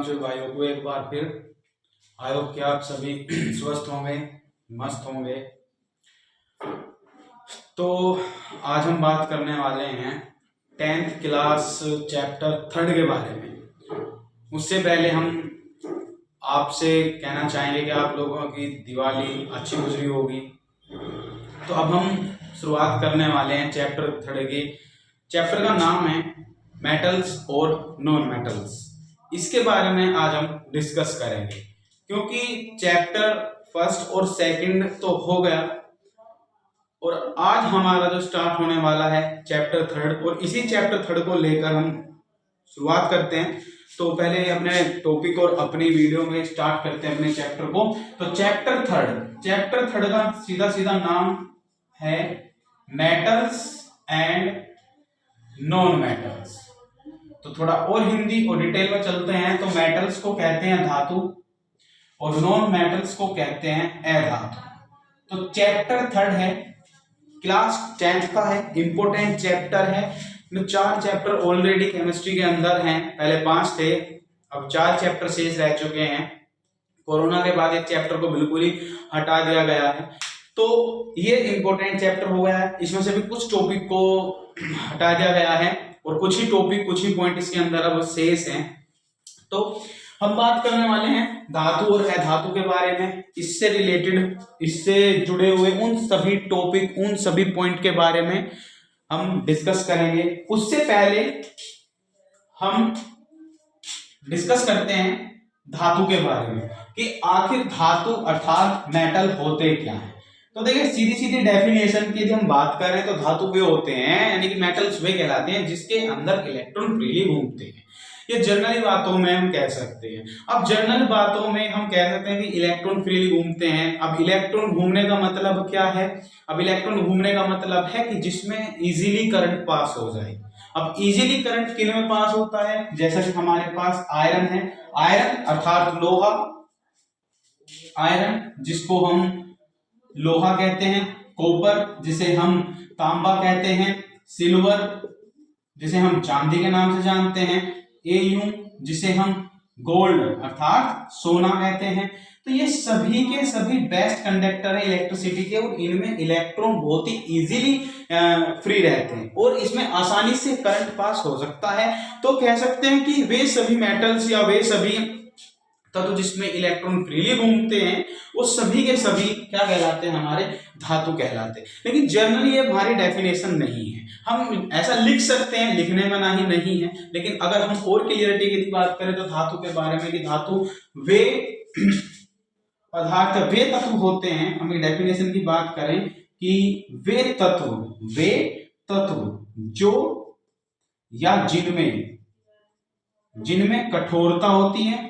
सलाम सभी भाइयों को एक बार फिर। आई होप कि आप सभी स्वस्थ होंगे, मस्त होंगे। तो आज हम बात करने वाले हैं 10th क्लास चैप्टर 3 के बारे में। उससे पहले हम आपसे कहना चाहेंगे कि आप लोगों की दिवाली अच्छी गुजरी होगी। तो अब हम शुरुआत करने वाले हैं चैप्टर 3 की। चैप्टर का नाम है मेटल्स और नॉन मेटल्स। इसके बारे में आज हम डिस्कस करेंगे, क्योंकि चैप्टर 1 और 2 तो हो गया और आज हमारा जो स्टार्ट होने वाला है चैप्टर 3, और इसी चैप्टर 3 को लेकर हम शुरुआत करते हैं। तो पहले अपने टॉपिक और अपनी वीडियो में स्टार्ट करते हैं अपने चैप्टर को। तो चैप्टर 3 का सीधा सीधा नाम है मेटल्स एंड नॉन मेटल्स। तो थोड़ा और हिंदी और डिटेल में चलते हैं। तो मेटल्स को कहते हैं धातु और नॉन मेटल्स को कहते हैं अधातु। तो चैप्टर 3 है, क्लास 10th का है, इंपोर्टेंट चैप्टर है। 4 चैप्टर ऑलरेडी केमिस्ट्री के अंदर हैं, पहले 5 थे, अब 4 चैप्टर शेष रह चुके हैं। कोरोना के बाद एक चैप्टर को बिल्कुल ही हटा दिया गया है, तो ये इंपोर्टेंट चैप्टर हो गया है। इसमें से भी कुछ टॉपिक को हटा दिया गया है और कुछ ही टॉपिक, कुछ ही पॉइंट इसके अंदर अब शेष हैं। तो हम बात करने वाले हैं धातु और अधातु के बारे में, इससे रिलेटेड, इससे जुड़े हुए उन सभी टॉपिक, उन सभी पॉइंट के बारे में हम डिस्कस करेंगे। उससे पहले हम डिस्कस करते हैं धातु के बारे में कि आखिर धातु अर्थात मेटल होते क्या हैं। तो देखिए, सीधी सीधी डेफिनेशन की यदि हम बात करें तो धातु वे होते हैं, यानी कि मेटल्स वे कहलाते हैं जिसके अंदर इलेक्ट्रॉन फ्रीली घूमते हैं। ये जनरली बातों में हम कह सकते हैं। अब जनरल बातों में हम कह सकते हैं कि इलेक्ट्रॉन फ्रीली घूमते हैं। अब इलेक्ट्रॉन घूमने का मतलब क्या है? अब इलेक्ट्रॉन घूमने का मतलब है कि जिसमें इजीली करंट पास हो जाए। अब इजीली करंट किन में पास होता है? जैसा कि हमारे पास आयरन है, आयरन अर्थात लोहा, आयरन जिसको हम लोहा कहते हैं, कॉपर जिसे हम तांबा कहते हैं, सिल्वर जिसे हम चांदी के नाम से जानते हैं, एयू जिसे हम गोल्ड अर्थात सोना कहते हैं। तो ये सभी के सभी बेस्ट कंडक्टर है इलेक्ट्रिसिटी के, और इनमें इलेक्ट्रॉन बहुत ही इजीली फ्री रहते हैं और इसमें आसानी से करंट पास हो सकता है। तो कह सकते हैं कि वे सभी मेटल्स या वे सभी तत्व जिसमें इलेक्ट्रॉन फ्रीली घूमते हैं वो सभी के सभी क्या कहलाते हैं? हमारे धातु कहलाते हैं। लेकिन जनरली ये हमारी डेफिनेशन नहीं है। हम ऐसा लिख सकते हैं, लिखने में ना ही नहीं है, लेकिन अगर हम और क्लियरिटी की बात करें तो धातु के बारे में कि धातु वे पदार्थ, वे तत्व होते हैं। हम डेफिनेशन की बात करें कि वे तत्व जो या जिनमें कठोरता होती है,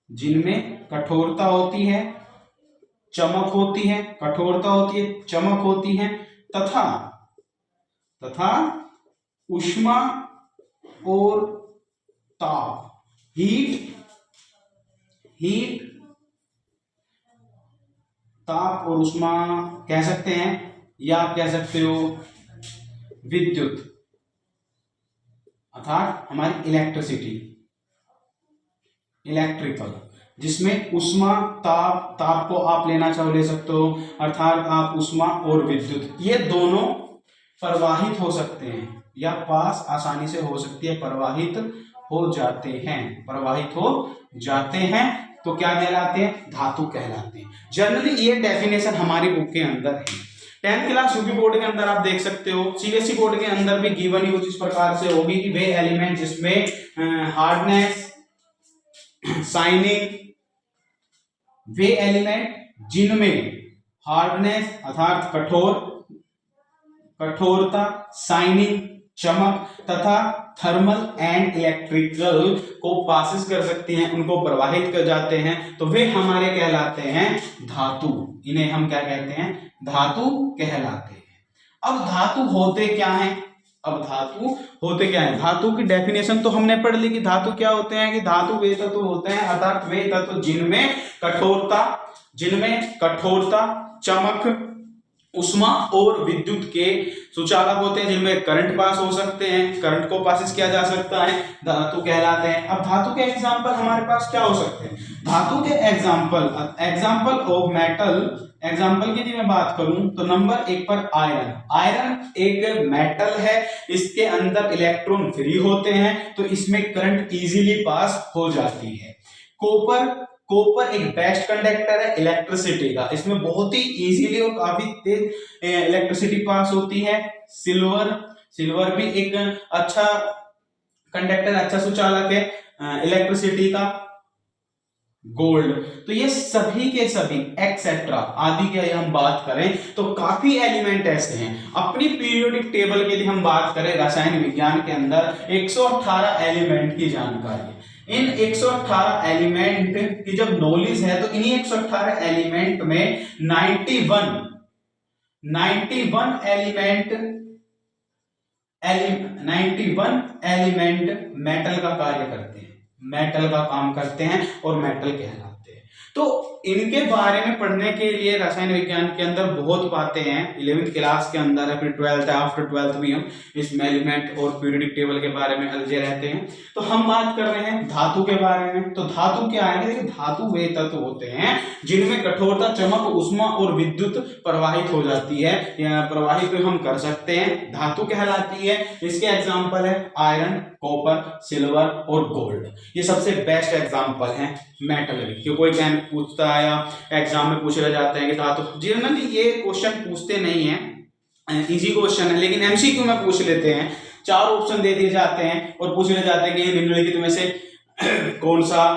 जिनमें कठोरता होती है, चमक होती है, कठोरता होती है, चमक होती है, तथा ऊष्मा और ताप, हीट, ताप और ऊष्मा कह सकते हैं, या आप कह सकते हो विद्युत अर्थात हमारी इलेक्ट्रिसिटी, इलेक्ट्रिकल, जिसमें ऊष्मा, ताप को आप लेना चाहो ले सकते हो, अर्थात आप ऊष्मा और विद्युत ये दोनों प्रवाहित हो सकते हैं या पास आसानी से हो सकती है, प्रवाहित हो जाते हैं। तो क्या कहलाते हैं? धातु कहलाते हैं। जनरली ये डेफिनेशन हमारी बुक के अंदर है। 10th क्लास यूपी बोर्ड के अंदर आप देख सकते हो, सीबीएसई बोर्ड के अंदर भी गिवन ही कुछ इस प्रकार से होगी कि वे एलिमेंट जिसमें हार्डनेस, शाइनिंग, वे एलिमेंट जिनमें हार्डनेस अर्थात कठोरता, शाइनिंग चमक तथा थर्मल एंड इलेक्ट्रिकल को पासिस कर सकती हैं, उनको प्रवाहित कर जाते हैं, तो वे हमारे कहलाते हैं धातु। इन्हें हम क्या कहते हैं? धातु कहलाते हैं। अब धातु होते क्या हैं? धातु की डेफिनेशन तो हमने पढ़ ली कि धातु क्या होते हैं, कि धातु वे तत्व होते हैं अर्थात वे तत्व जिनमें कठोरता, चमक उष्मा और विद्युत के सुचालक होते हैं जिनमें करंट पास हो सकते हैं, करंट को पास किया जा सकता है, धातु कहलाते हैं। अब धातु के एग्जांपल हमारे पास क्या हो सकते हैं? धातु के एग्जांपल ऑफ मेटल, एग्जांपल की यदि मैं बात करूं तो नंबर 1 पर आयरन। आयरन एक मेटल है, इसके अंदर इलेक्ट्रॉन फ्री होते हैं तो इसमें करंट इजीली पास हो जाती है। कॉपर, कॉपर एक बेस्ट कंडक्टर है इलेक्ट्रिसिटी का, इसमें बहुत ही इजीली और काफी तेज इलेक्ट्रिसिटी पास होती है। सिल्वर, सिल्वर भी एक अच्छा कंडक्टर, अच्छा सुचालक है इलेक्ट्रिसिटी का। गोल्ड, तो ये सभी के सभी एक्सेट्रा आदि की हम बात करें तो काफी एलिमेंट ऐसे हैं। अपनी पीरियोडिक टेबल के लिए हम बात करें रसायन विज्ञान के अंदर 118 एलिमेंट की जानकारी है। इन 118 एलिमेंट की जब नॉलेज है तो इन्हीं 118 एलिमेंट में 91 एलिमेंट मेटल का कार्य करते हैं, मेटल का काम करते हैं और मेटल कहलाते हैं। तो इनके बारे में पढ़ने के लिए रसायन विज्ञान के अंदर बहुत बातें हैं, 11th क्लास के अंदर है, फिर 12th, आफ्टर 12th भी हम इसमें एलिमेंट और पीरियोडिक टेबल के बारे में अलझे रहते हैं। तो हम बात कर रहे हैं धातु के बारे में। तो धातु क्या है? धातु वे तत्व होते हैं जिनमें कठोरता, चमक, उष्मा और विद्युत प्रवाहित हो जाती है, या प्रवाहित हम कर सकते हैं, धातु कहलाती है। इसके एग्जाम्पल है आयरन, कॉपर, सिल्वर और गोल्ड। ये सबसे बेस्ट एग्जाम्पल हैं मेटल के। कोई कैन पूछता है या एग्जाम में पूछ रहे जाते हैं कि धातु, जनरली ये क्वेश्चन पूछते नहीं है, इजी क्वेश्चन है, लेकिन एमसीक्यू में पूछ लेते हैं। 4 ऑप्शन दे दिए जाते हैं और पूछ रहे जाते हैं कि निम्नलिखित में से कौन सा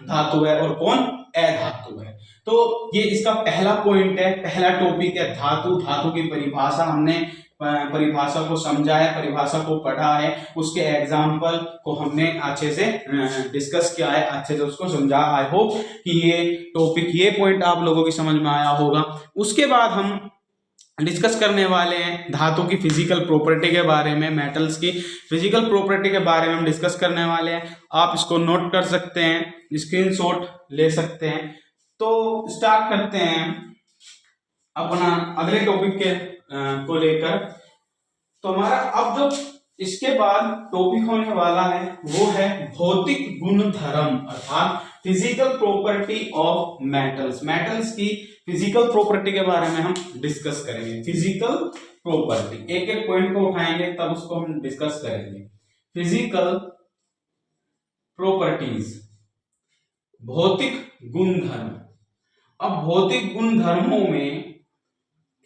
धातु है और कौन अधातु है। तो ये इसका पहला पॉइंट है, पहला टॉपिक है धातु। धातु की परिभाषा, हमने परिभाषा को समझा है, परिभाषा को पढ़ा है, उसके एग्जाम्पल को हमने अच्छे से डिस्कस किया है, अच्छे से उसको समझा। आई होप कि ये टॉपिक, ये पॉइंट आप लोगों की समझ में आया होगा। उसके बाद हम डिस्कस करने वाले हैं धातु की फिजिकल प्रॉपर्टी के बारे में, मेटल्स की फिजिकल प्रॉपर्टी के बारे में हम डिस्कस करने वाले हैं। आप इसको नोट कर सकते हैं, स्क्रीनशॉट ले सकते हैं। तो स्टार्ट करते हैं अपना अगले टॉपिक के को लेकर। तो हमारा अब जो इसके बाद टॉपिक होने वाला है वो है भौतिक गुणधर्म, अर्थात physical property of metals. Metals की फिजिकल प्रॉपर्टी के बारे में हम डिस्कस करेंगे। फिजिकल प्रॉपर्टी, एक एक पॉइंट को उठाएंगे तब उसको हम डिस्कस करेंगे। फिजिकल प्रॉपर्टीज, भौतिक गुणधर्म। अब भौतिक गुणधर्मों में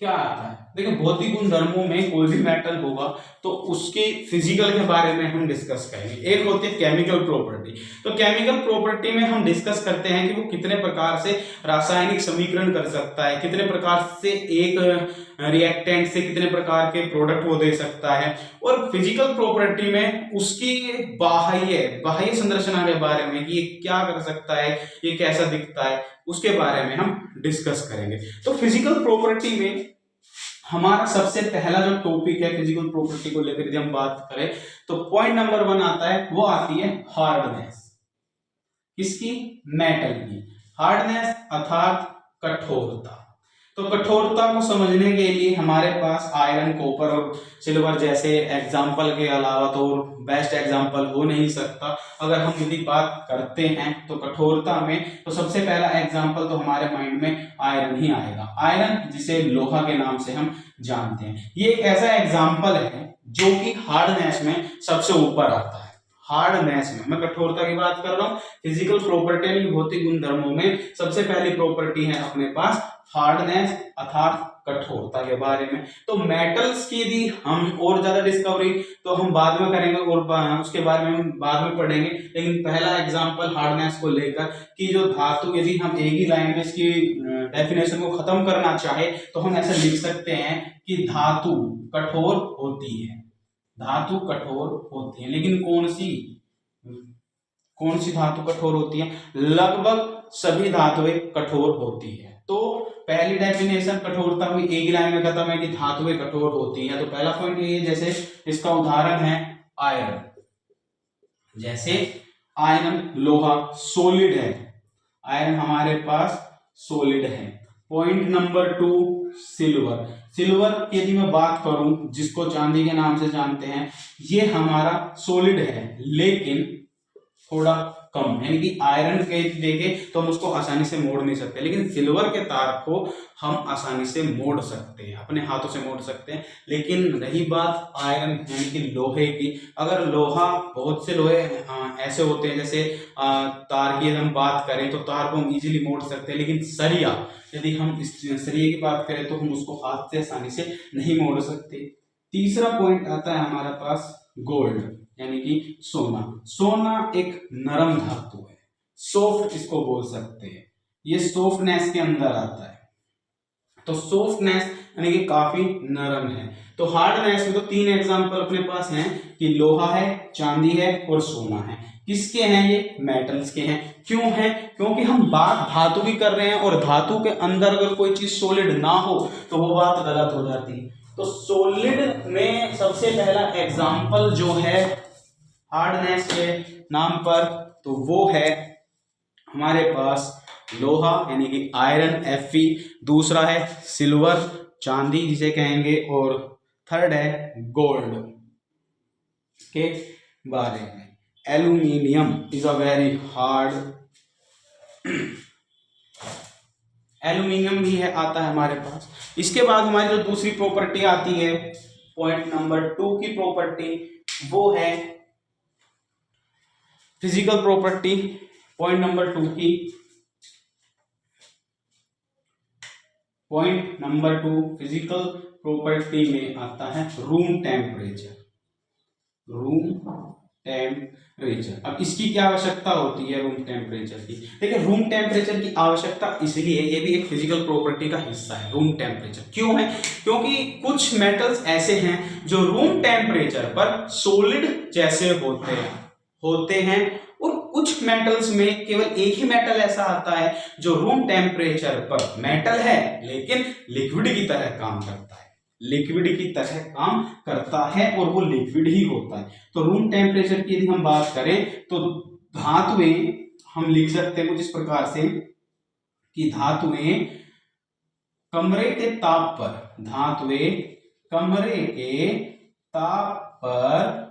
क्या आता है? देखिए, भौतिक गुणधर्मों में कोई भी मेटल होगा तो उसके फिजिकल के बारे में हम डिस्कस करेंगे। एक होती है केमिकल प्रॉपर्टी। तो केमिकल प्रॉपर्टी में हम डिस्कस करते हैं कि वो कितने प्रकार से रासायनिक समीकरण कर सकता है, कितने प्रकार से एक रिएक्टेंट से कितने प्रकार के प्रोडक्ट वो दे सकता है। और फिजिकल प्रॉपर्टी में उसकी बाह्य संरचना के बारे में कि ये क्या कर सकता है, ये कैसा दिखता है, उसके बारे में हम डिस्कस करेंगे। तो फिजिकल प्रॉपर्टी में हमारा सबसे पहला जो टॉपिक है फिजिकल प्रॉपर्टी को लेकर यदि हम बात करें तो पॉइंट नंबर 1 आता है, वो आती है हार्डनेस। किसकी? मेटल की। हार्डनेस अर्थात कठोरता। तो कठोरता को समझने के लिए हमारे पास आयरन, कॉपर और सिल्वर जैसे एग्जाम्पल के अलावा तो बेस्ट एग्जाम्पल हो नहीं सकता। अगर हम यदि बात करते हैं तो कठोरता में, तो सबसे पहला एग्जाम्पल तो हमारे माइंड में आयरन ही आएगा। आयरन, जिसे लोहा के नाम से हम जानते हैं, ये एक ऐसा एग्जाम्पल है जो कि हार्डनेस में सबसे ऊपर आता है। हार्डनेस में, मैं कठोरता की बात कर रहा हूँ। फिजिकल प्रॉपर्टी यानी भौतिक गुणधर्मों में सबसे पहली प्रॉपर्टी है अपने पास हार्डनेस अर्थात कठोरता के बारे में। तो मेटल्स की यदि हम और ज्यादा डिस्कवरी तो हम बाद में करेंगे और उसके बारे में हम बाद में पढ़ेंगे, लेकिन पहला एग्जांपल हार्डनेस को लेकर कि जो धातु, यदि हम एक ही लाइन में इसकी डेफिनेशन को खत्म करना चाहे तो हम ऐसा लिख सकते हैं कि धातु कठोर होती है। धातु कठोर होती है, लेकिन कौन सी धातु कठोर होती है? लगभग सभी धातुएं कठोर होती है। तो पहली डेफिनेशन कठोरता हुई, एक ही लाइन में खत्म है कि धातुएं कठोर होती है। तो पहला पॉइंट ये, जैसे इसका उदाहरण है आयरन। जैसे आयरन लोहा सॉलिड है, आयरन हमारे पास सॉलिड है, पॉइंट नंबर 2 सिल्वर। सिल्वर की यदि मैं बात करूं, जिसको चांदी के नाम से जानते हैं, ये हमारा सॉलिड है लेकिन थोड़ा कम, यानी कि आयरन के देखें तो हम उसको आसानी से मोड़ नहीं सकते, लेकिन सिल्वर के तार को हम आसानी से मोड़ सकते हैं, अपने हाथों से मोड़ सकते हैं। लेकिन रही बात आयरन यानी कि लोहे की, अगर लोहा, बहुत से लोहे ऐसे होते हैं, जैसे तार की यदि हम बात करें तो तार को हम इजीली मोड़ सकते हैं, लेकिन सरिया, यदि हम इस सरिये की बात करें तो हम उसको हाथ से आसानी से नहीं मोड़ सकते। तीसरा पॉइंट आता है हमारे पास गोल्ड, यानी कि सोना। सोना एक नरम धातु है, सॉफ्ट इसको बोल सकते हैं, ये सॉफ्टनेस के अंदर आता है। तो सॉफ्टनेस यानी कि काफी नरम है। तो हार्डनेस में तो 3 एग्जांपल अपने पास हैं कि लोहा है, चांदी है और सोना है। किसके हैं ये? मेटल्स के हैं। क्यों है? क्योंकि हम बात धातु की कर रहे हैं और धातु के अंदर अगर कोई चीज सॉलिड ना हो तो वो बात गलत हो जाती है। तो सॉलिड में सबसे पहला एग्जांपल जो है हार्डनेस के नाम पर, तो वो है हमारे पास लोहा यानी कि आयरन Fe, दूसरा है सिल्वर, चांदी जिसे कहेंगे, और थर्ड है गोल्ड के बारे में। Aluminium is a very hard, aluminium भी है, आता है हमारे पास। इसके बाद हमारी जो दूसरी प्रॉपर्टी आती है, पॉइंट नंबर 2 की प्रॉपर्टी, वो है फिजिकल प्रॉपर्टी। पॉइंट नंबर 2 की, पॉइंट नंबर 2 फिजिकल प्रॉपर्टी में आता है रूम टेम्परेचर। रूम टेम्परेचर, अब इसकी क्या आवश्यकता होती है रूम टेम्परेचर की? देखिए, रूम टेम्परेचर की आवश्यकता इसलिए, ये भी एक फिजिकल प्रॉपर्टी का हिस्सा है रूम टेम्परेचर। क्यों है? क्योंकि कुछ मेटल्स ऐसे हैं जो रूम टेम्परेचर पर सॉलिड जैसे होते हैं और कुछ मेटल्स में केवल एक ही मेटल ऐसा आता है जो रूम टेम्परेचर पर मेटल है लेकिन लिक्विड की तरह काम करता है, लिक्विड की तरह काम करता है और वो लिक्विड ही होता है। तो रूम टेम्परेचर की यदि हम बात करें तो धातुएं हम लिख सकते हैं कुछ इस प्रकार से कि धातुएं कमरे के ताप पर, धातुएं कमरे के ताप पर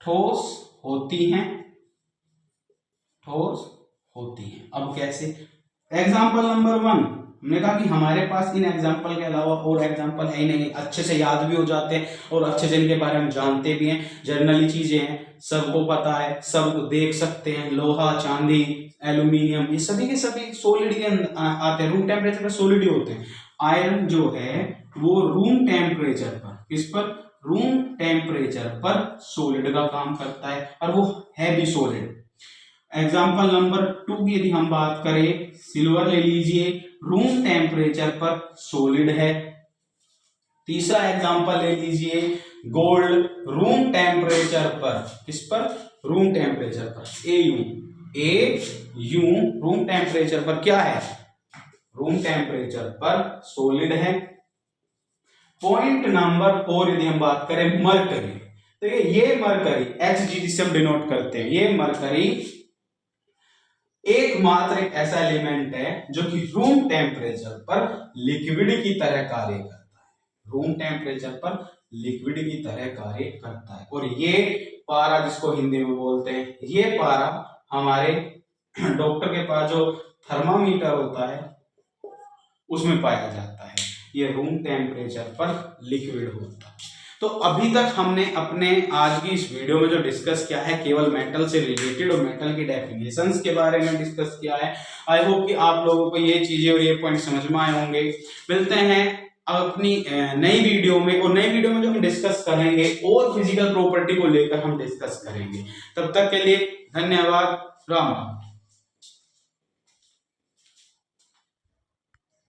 ठोस होती हैं, ठोस होती हैं। अब कैसे? एग्जाम्पल नंबर 1, हमने कहा कि हमारे पास इन एग्जाम्पल के अलावा और एग्जाम्पल है ही नहीं, अच्छे से याद भी हो जाते हैं और अच्छे से इनके बारे में जानते भी हैं। जर्नली चीजें हैं, सबको पता है, सब देख सकते हैं। लोहा, चांदी, एल्यूमिनियम, ये सभी के सभी सॉलिड के आते हैं, रूम टेम्परेचर पर सॉलिड ही होते हैं। आयरन जो है वो रूम टेम्परेचर पर, किस पर? रूम टेम्परेचर पर सॉलिड का काम करता है और वो है भी सॉलिड। एग्जाम्पल नंबर 2 की यदि हम बात करें, सिल्वर ले लीजिए, रूम टेम्परेचर पर सॉलिड है। तीसरा एग्जाम्पल ले लीजिए गोल्ड, रूम टेम्परेचर पर, किस पर? रूम टेम्परेचर पर, AU रूम टेम्परेचर पर क्या है? रूम टेम्परेचर पर सॉलिड है। पॉइंट नंबर 4 यदि हम बात करें मरकरी, देखिए ये मरकरी Hg जिसे हम डिनोट करते हैं, ये मरकरी एकमात्र एक ऐसा एलिमेंट है जो कि रूम टेम्परेचर पर लिक्विड की तरह कार्य करता है, रूम टेम्परेचर पर लिक्विड की तरह कार्य करता है। और ये पारा, जिसको हिंदी में बोलते हैं, ये पारा हमारे डॉक्टर के पास जो थर्मामीटर होता है उसमें पाया जाता है, ये रूम टेम्परेचर पर लिक्विड होता है। तो अभी तक हमने अपने आज की इस वीडियो में जो डिस्कस किया है, केवल मेटल से रिलेटेड और मेटल की डेफिनेशंस के बारे में डिस्कस किया है। आई होप कि आप लोगों को ये चीजें और ये पॉइंट समझ में आए होंगे। मिलते हैं अपनी नई वीडियो में, और नई वीडियो में जो हम डिस्कस करेंगे और फिजिकल प्रॉपर्टी को लेकर हम डिस्कस करेंगे। तब तक के लिए धन्यवाद, राम राम।